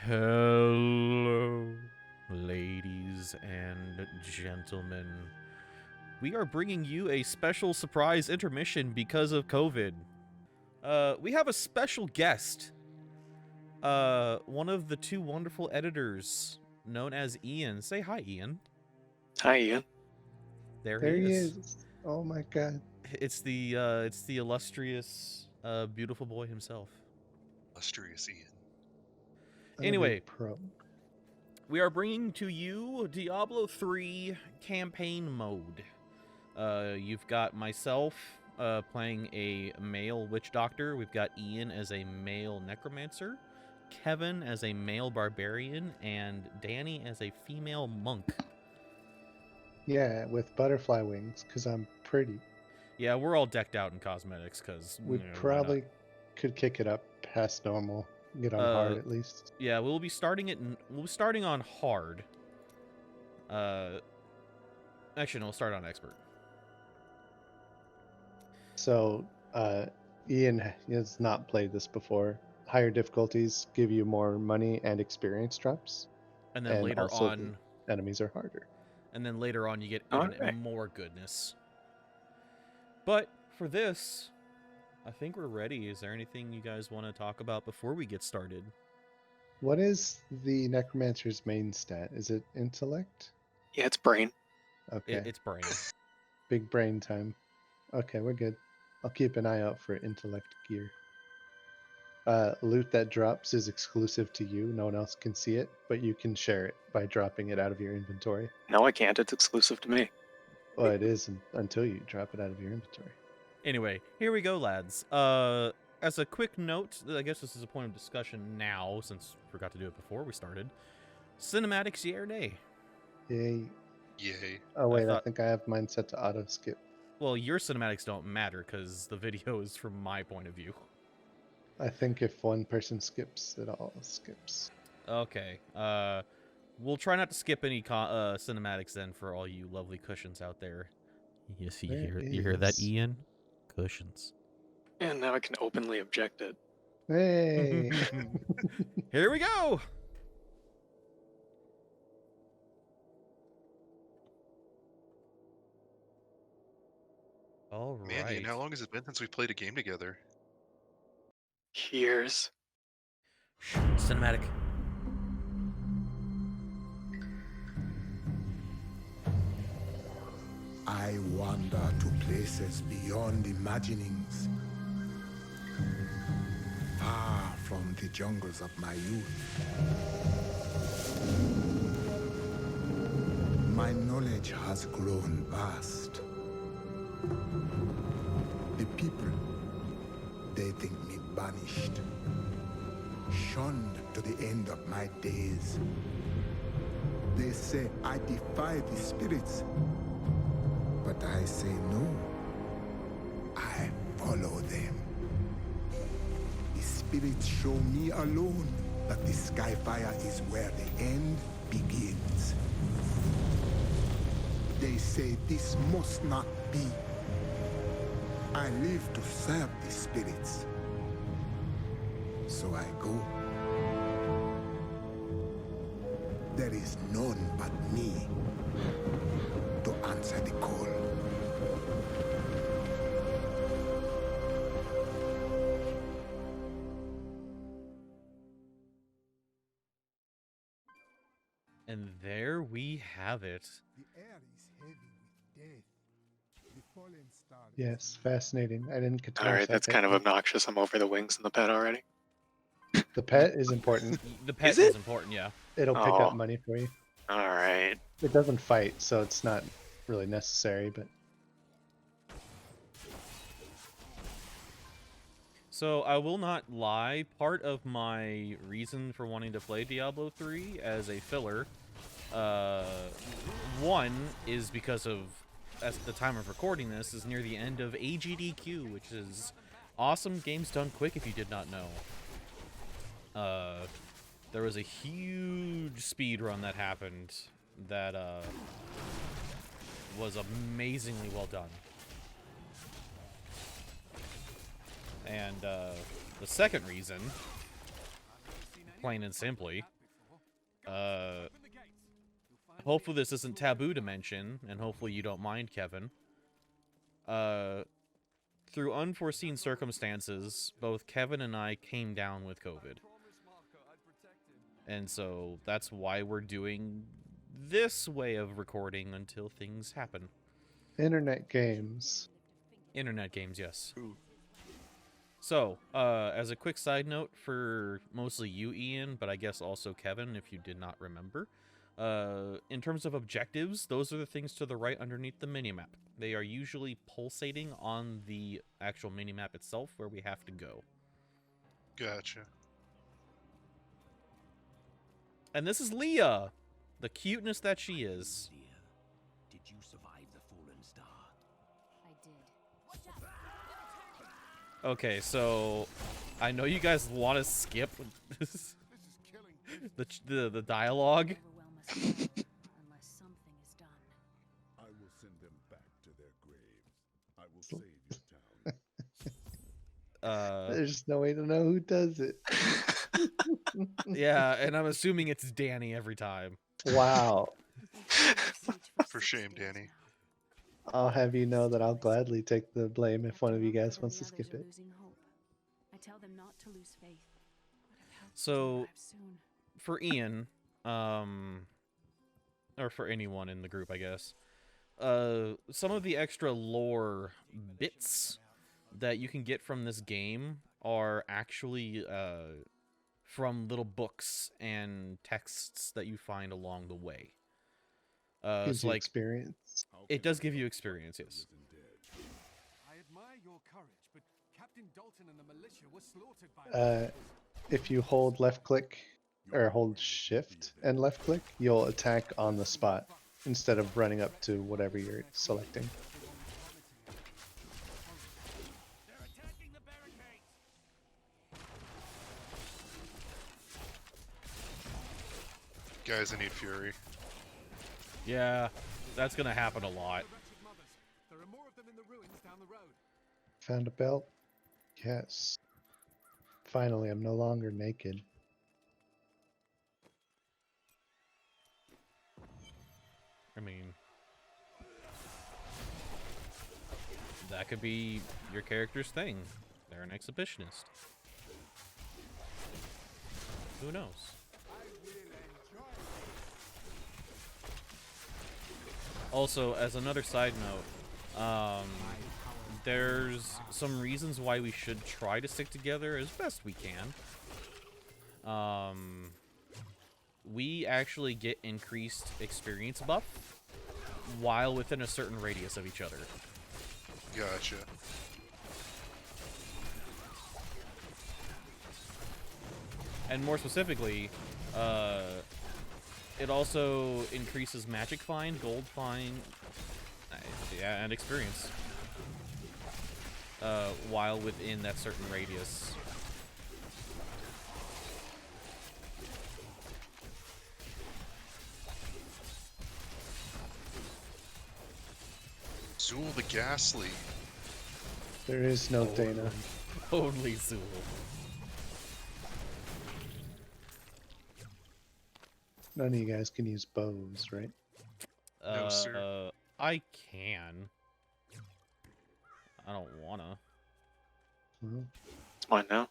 Hello, ladies and gentlemen. We are bringing you a special surprise intermission because of COVID. We have a special guest. One of the two wonderful editors known as Ian. Say hi, Ian. Hi, Ian. There he There he is. is. Oh my god. It's the illustrious, beautiful boy himself. Illustrious Ian. I'm a Anyway, big pro. we are bringing to you Diablo III campaign mode. You've got myself playing a male witch doctor. We've got Ian as a male necromancer, Kevin as a male barbarian, and Danny as a female monk. Yeah, with butterfly wings, because I'm pretty. Yeah, we're all decked out in cosmetics because We probably could kick it up past normal. Get on hard at least. Yeah, we'll be starting on hard. Actually, no, we'll start on expert. So, Ian has not played this before. Higher difficulties give you more money and experience drops. And then later also on, the enemies are harder. And then later on, you get even more goodness. But for this, I think we're ready. Is there anything you guys want to talk about before we get started? What is the necromancer's main stat? Is it intellect? Yeah, it's brain. Okay. It's brain. Big brain time. Okay, we're good. I'll keep an eye out for intellect gear. Loot that drops is exclusive to you. No one else can see it, but you can share it by dropping it out of your inventory. No, I can't. It's exclusive to me. Well, it is until you drop it out of your inventory. Anyway, here we go, lads. As a quick note, I guess this is a point of discussion now, since we forgot to do it before we started. Cinematics, yay or nay? Yay. Yay. Oh, wait, I think I have mine set to auto skip. Well, your cinematics don't matter because the video is from my point of view. I think if one person skips, it all skips. Okay. We'll try not to skip any cinematics then for all you lovely cushions out there. Yes, you hear that, Ian? Cushions. And now I can openly object it. Hey! Here we go! All right. Man, Ian, how long has it been since we played a game together? Years. Cinematic. I wander to places beyond imaginings, far from the jungles of my youth. My knowledge has grown vast. The people, they think me banished, shunned to the end of my days. They say I defy the spirits. But I say no. I follow them. The spirits show me alone that the Skyfire is where the end begins. They say this must not be. I live to serve the spirits. So I go. There is none but me to answer the call. And there we have it. The air is heavy with death. The fallen star. Yes, fascinating. I didn't get to Alright, that's kind of obnoxious. I'm over the wings in the pet already. The pet is important. The pet is important, yeah. It'll pick up money for you. Alright. It doesn't fight, so it's not really necessary, but... So, I will not lie, part of my reason for wanting to play Diablo 3 as a filler, one is because of, at the time of recording this, is near the end of AGDQ, which is Awesome Games Done Quick, if you did not know. There was a huge speed run that happened that was amazingly well done. And the second reason plain and simply. Hopefully this isn't taboo to mention, and hopefully you don't mind, Kevin. Through unforeseen circumstances, both Kevin and I came down with COVID. And so that's why we're doing this way of recording until things happen. Internet games. Internet games, yes. So, as a quick side note for mostly you, Ian, but I guess also Kevin, if you did not remember, in terms of objectives, those are the things to the right underneath the minimap. They are usually pulsating on the actual minimap itself where we have to go. Gotcha. And this is Leah, the cuteness that she is. Did you survive the fallen star? I did. Okay, so I know you guys want to skip the dialogue. Overwhelm us all, unless something is done. I will send them back to their graves. I will save your town. There's no way to know who does it. Yeah, and I'm assuming it's Danny every time. Wow. For shame, Danny. I'll have you know that I'll gladly take the blame if one of you guys wants to skip it. I tell them not to lose faith. So, for Ian, or for anyone in the group, I guess, some of the extra lore bits that you can get from this game are actually from little books and texts that you find along the way. Gives So you like, experience. it does give you experience, yes. I admire your courage, but Captain Dalton and the militia were slaughtered by If you hold left click or hold shift and left click, you'll attack on the spot instead of running up to whatever you're selecting. They're attacking the barricades. Guys, I need fury. Yeah, that's gonna happen a lot. Wretched mothers. There are more of them in the ruins down the road. Found a belt? Yes. Finally, I'm no longer naked. I mean, that could be your character's thing. They're an exhibitionist. Who knows? Also, as another side note, there's some reasons why we should try to stick together as best we can. We actually get increased experience buff while within a certain radius of each other. Gotcha. And more specifically, it also increases magic find, gold find, yeah, and experience while within that certain radius. Zool the Ghastly. There is no Dana. Only Zool. None of you guys can use bows, right? No, sir. I can. I don't wanna. Well, It's mine now.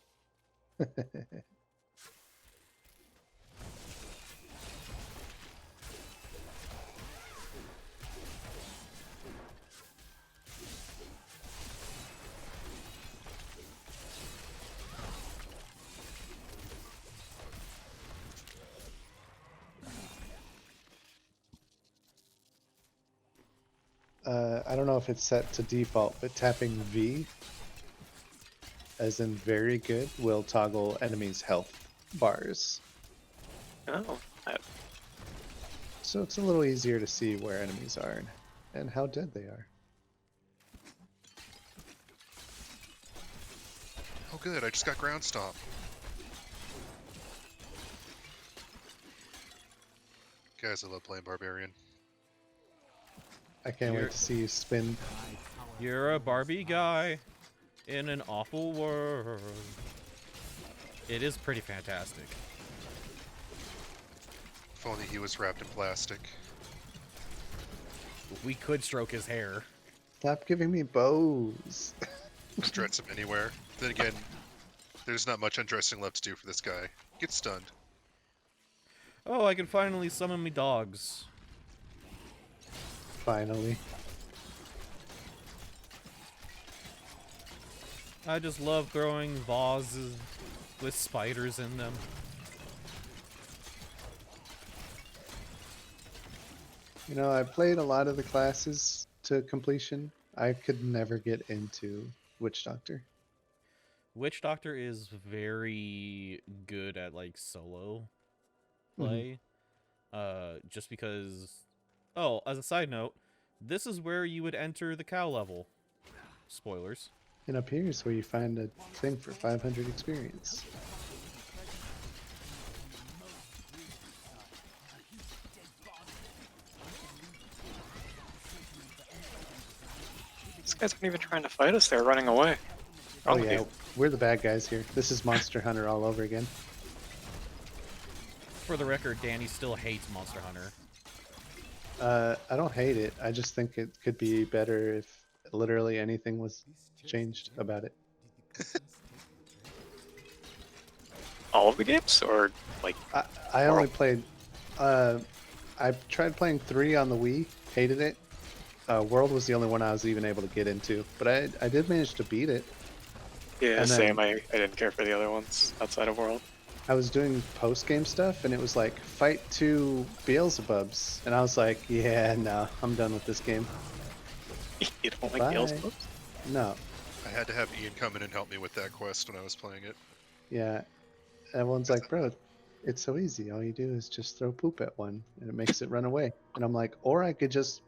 I don't know if it's set to default, but tapping V, as in very good, will toggle enemies' health bars. Oh, So it's a little easier to see where enemies are and how dead they are. Oh good, I just got ground stomp. Guys, I love playing Barbarian. I can't You're- wait to see you spin. You're a Barbie guy in an awful world. It is pretty fantastic. If only he was wrapped in plastic. We could stroke his hair. Stop giving me bows. Undress him anywhere. Then again, there's not much undressing left to do for this guy. Get stunned. Oh, I can finally summon me dogs. Finally. I just love throwing vases with spiders in them. You know, I played a lot of the classes to completion. I could never get into Witch Doctor. Witch Doctor is very good at like solo play. Just because oh, as a side note, this is where you would enter the cow level. Spoilers. And up here is where you find a thing for 500 experience. These guys aren't even trying to fight us, they're running away. Oh Wrong with yeah, you. we're the bad guys here. This is Monster Hunter all over again. For the record, Danny still hates Monster Hunter. I don't hate it. I just think it could be better if literally anything was changed about it. All of the games? Or, like, I only World? played. I tried playing 3 on the Wii, hated it. World was the only one I was even able to get into, but I did manage to beat it. yeah, And then- same. I didn't care for the other ones outside of World. I was doing post game stuff, and it was like fight 2 Beelzebubs, and I was like, yeah, no, I'm done with this game. You don't like Bye. Beelzebub? No, I had to have Ian come in and help me with that quest when I was playing it. yeah. Everyone's like, bro, it's so easy. All you do is just throw poop at one, and it makes it run away. And I'm like, or I could just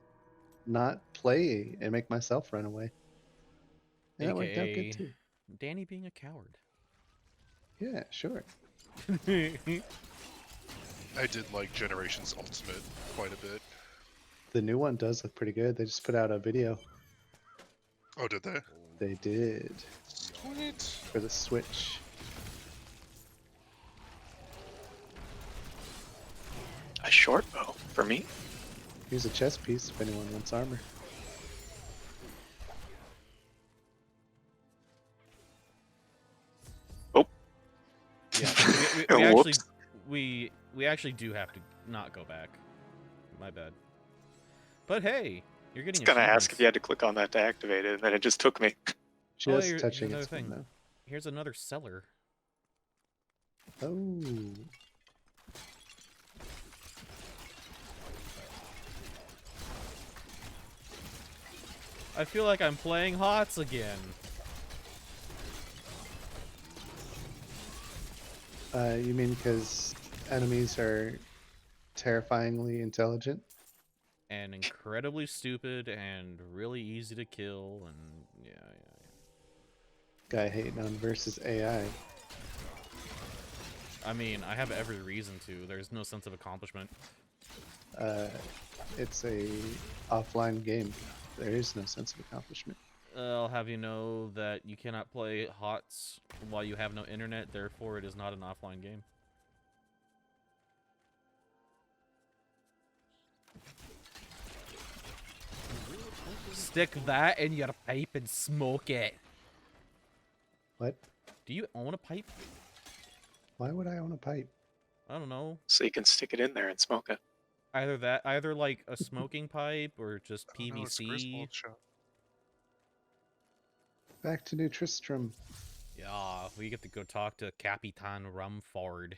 not play and make myself run away. And that worked out good AKA too. Danny being a coward. Yeah, sure. I did like Generations Ultimate quite a bit. The new one does look pretty good. They just put out a video. Oh, did they? They did Sweet. for the Switch. A short bow for me? Here's a chest piece if anyone wants armor. Oh, Yeah, we actually Whoops. we actually do have to not go back. My bad. But hey, you're I getting. was gonna ask if you achievements. had to click on that to activate it, and then it just took me. Just here's touching another its thing. thing Here's another cellar. though. Oh, I feel like I'm playing HOTS again. you mean because enemies are terrifyingly intelligent? And incredibly stupid and really easy to kill and yeah. Guy hating on versus AI. I mean, I have every reason to. There's no sense of accomplishment. It's a offline game. There is no sense of accomplishment. I'll have you know that you cannot play HOTS while you have no internet, therefore it is not an offline game. Stick that in your pipe and smoke it. What? Do you own a pipe? Why would I own a pipe? I don't know. So you can stick it in there and smoke it. Either like a smoking pipe or just Oh, no, it's PVC. Griswold's shop. Back to New Tristram. Yeah, we get to go talk to Capitan Rumford.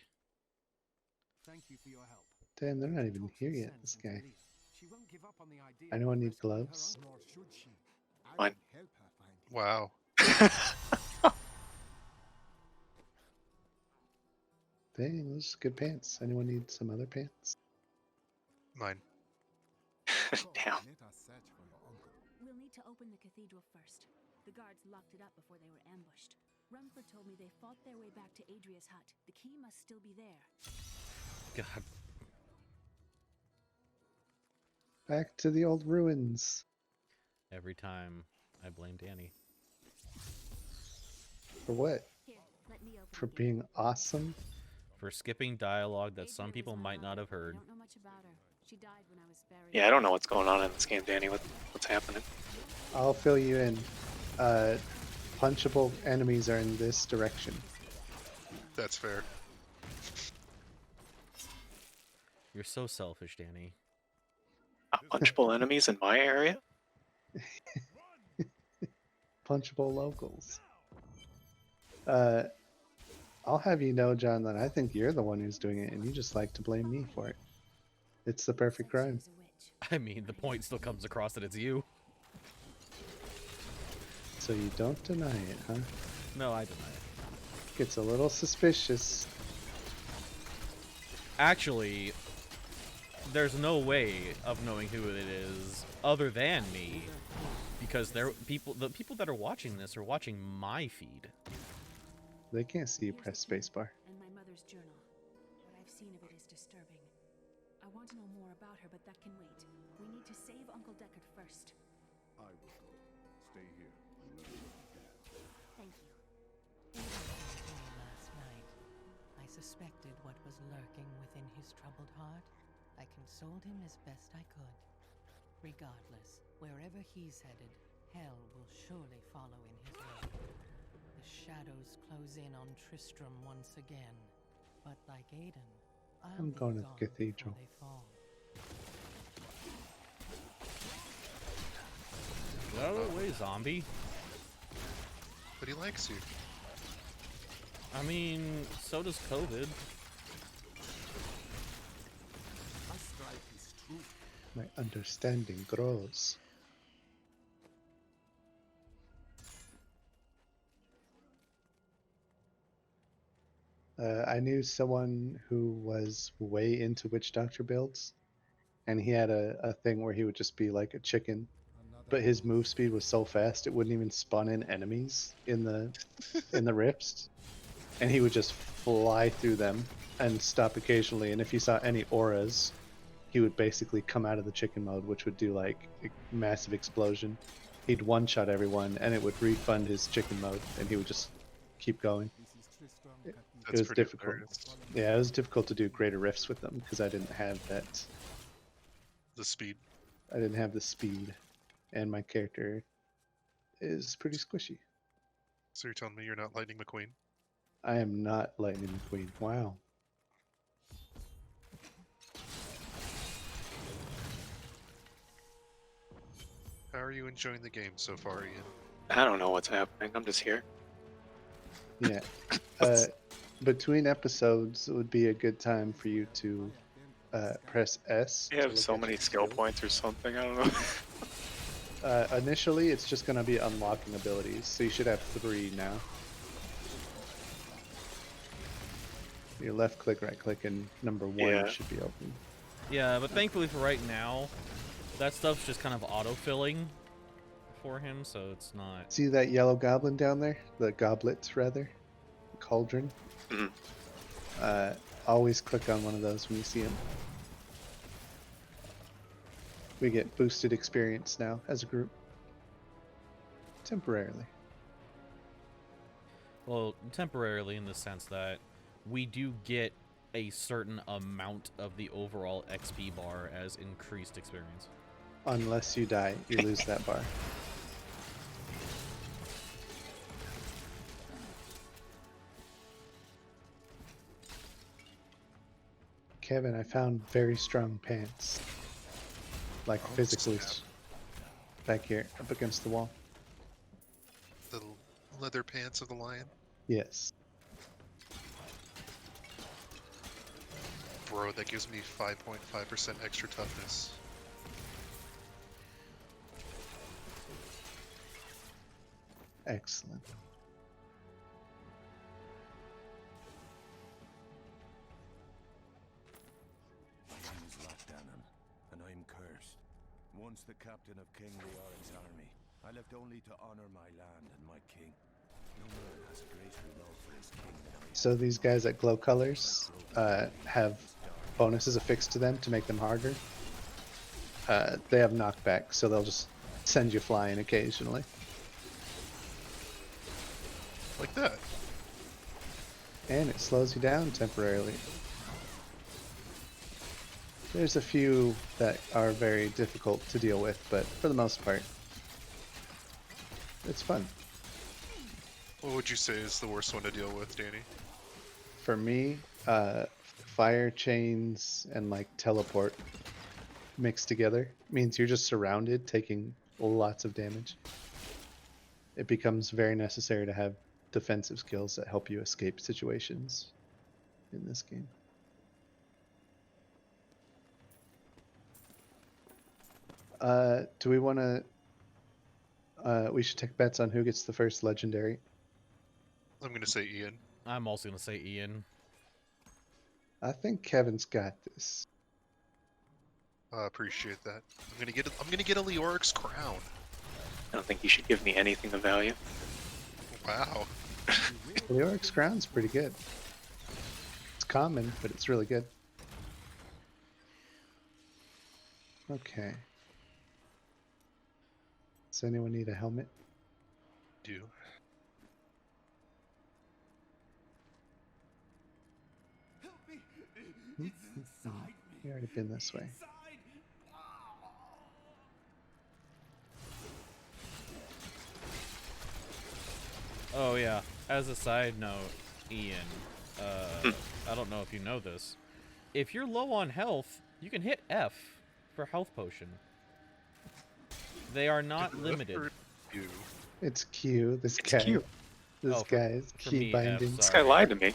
Thank you for your help. Damn, they're not even Talk here some yet, sense this into guy. Leah. She won't give up on the idea Anyone of need rescuing her gloves? uncle. Nor should she. I Fine. will help her find him. Wow. Dang, those are good pants. Anyone need some other pants? Mine. Come, Damn. let us search for your uncle. We'll need to open the cathedral first. The guards locked it up before they were ambushed. Rumford told me they fought their way back to Adria's hut. The key must still be there. God. Back to the old ruins. Every time I blame Danny. For what? Here, let me open For the gate. being awesome? for skipping dialogue that some Adria was people my might not mother, have but I heard. don't know much about her. She died when I was very Yeah, I don't know what's going on in this game, Danny. What's happening? I'll fill you in. Punchable enemies are in this direction. That's fair. You're so selfish, Danny. Punchable enemies in my area? Punchable locals. I'll have you know, John, that I think you're the one who's doing it, and you just like to blame me for it. It's the perfect Said she crime. was a witch. I mean, the point still comes across that it's you. So you don't deny it, huh? No, I deny it. Gets a little suspicious. Actually, there's no way of knowing who it is other than me, because the people that are watching this are watching my feed. They can't see you Here's press the key, spacebar. and my mother's journal. What I've seen of it is disturbing. I want to know more about her, but that can wait. We need to save Uncle Deckard first. I will go. Stay here. Thank you. Last night, I suspected what was lurking within his troubled heart. I consoled him as best I could. Regardless, wherever he's headed, hell will surely follow in his wake. The shadows close in on Tristram once again, but like Aiden, I'm I'll going be to the gone cathedral. before they fall. Get out of the way, zombie. But he likes you. I mean, so does COVID. My strike is true. My understanding grows. I knew someone who was way into witch doctor builds, and he had a thing where he would just be like a chicken, but his move speed was so fast it wouldn't even spawn in enemies in the rifts, and he would just fly through them and stop occasionally. And if he saw any auras, he would basically come out of the chicken mode, which would do like a massive explosion. He'd one-shot everyone, and it would refund his chicken mode, and he would just keep going. This is Tristram It That's was pretty difficult. hilarious. Yeah, it was difficult to do greater rifts with them because I didn't have that. The speed. I didn't have the speed, and my character is pretty squishy. So you're telling me you're not Lightning McQueen? I am not Lightning McQueen. Wow. How are you enjoying the game so far, Ian? I don't know what's happening. I'm just here. Yeah. Between episodes, it would be a good time for you to press S. You to have look so at many your skill skills. points or something. I don't know. Initially, it's just going to be unlocking abilities, so you should have 3 now. Your left click, right click, and number 1 Yeah. should be open. Yeah, but thankfully for right now, that stuff's just kind of auto-filling for him, so it's not... See that yellow goblin down there? The goblet, rather? The cauldron? Mhm. Always click on one of those when you see him. We get boosted experience now as a group. Temporarily. Well, temporarily in the sense that we do get a certain amount of the overall XP bar as increased experience. Unless you die, you lose that bar. Kevin, I found very strong pants. Like Oh, physically. snap. Back here, up against the wall. The leather pants of the lion? Yes. Bro, that gives me 5.5% extra toughness. Excellent. My name is Lochdanon, and I'm cursed. Once the captain of King Leorin's army, I left only to honor my land and my king. No man has a greater love for his king than I. So these guys that glow colors have bonuses affixed to them to make them harder. They have knockback, so they'll just send you flying occasionally. Like that. And it slows you down temporarily. There's a few that are very difficult to deal with, but for the most part, it's fun. What would you say is the worst one to deal with, Danny? For me, fire chains and like teleport mixed together means you're just surrounded, taking lots of damage. It becomes very necessary to have defensive skills that help you escape situations in this game. Do we want to? We should take bets on who gets the first legendary. I'm going to say Ian. I'm also gonna say Ian. I think Kevin's got this. I appreciate that. I'm gonna get a Leoric's crown. I don't think you should give me anything of value. Wow. Leoric's crown's pretty good. It's common, but it's really good. Okay. Does anyone need a helmet? Do. We already been this way. Oh yeah. As a side note, Ian, I don't know if you know this. If you're low on health, you can hit F for health potion. They are not limited. You. It's Q. This It's guy. Q. This Oh, guy's for key me, F, binding. This guy lied to me.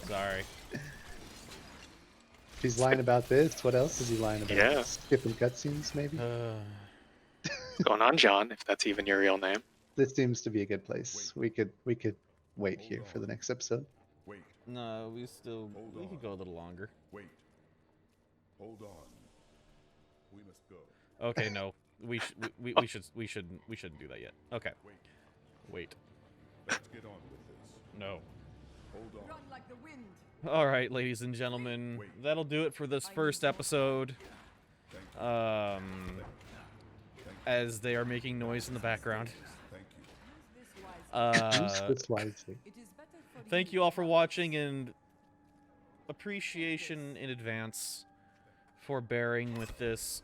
Sorry. If he's lying about this, what else is he lying about? Yeah. Skipping cutscenes, maybe? What's going on, John? If that's even your real name. This seems to be a good place. We could wait here for the next episode. Wait, No, we could go a little longer. wait. Hold on. We must go. Okay, no. We shouldn't do that yet. Okay. Wait. Let's get on with this. No. Hold on. Run like the wind. All right, ladies and gentlemen, that'll do it for this first episode. As they are making noise in the background. Use this wisely. Thank you all for watching, and appreciation in advance for bearing with this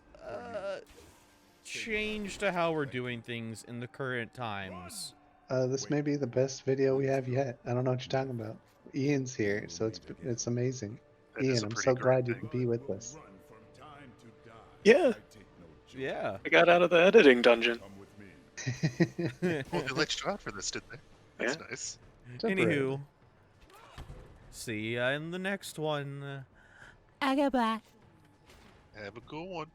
change to how we're doing things in the current times. This may be the best video we have yet. I don't know what you're talking about. Ian's here, so it's amazing. That is Ian, a I'm pretty so great glad you thing. could be with us. Run from time to die. Yeah. I take no joy. Yeah. I got out of the editing dungeon. Come with me. Well, they let you out for this, didn't they? That's Yeah. nice. Temporary. Anywho, see ya in the next one. Agaba. Have a good one.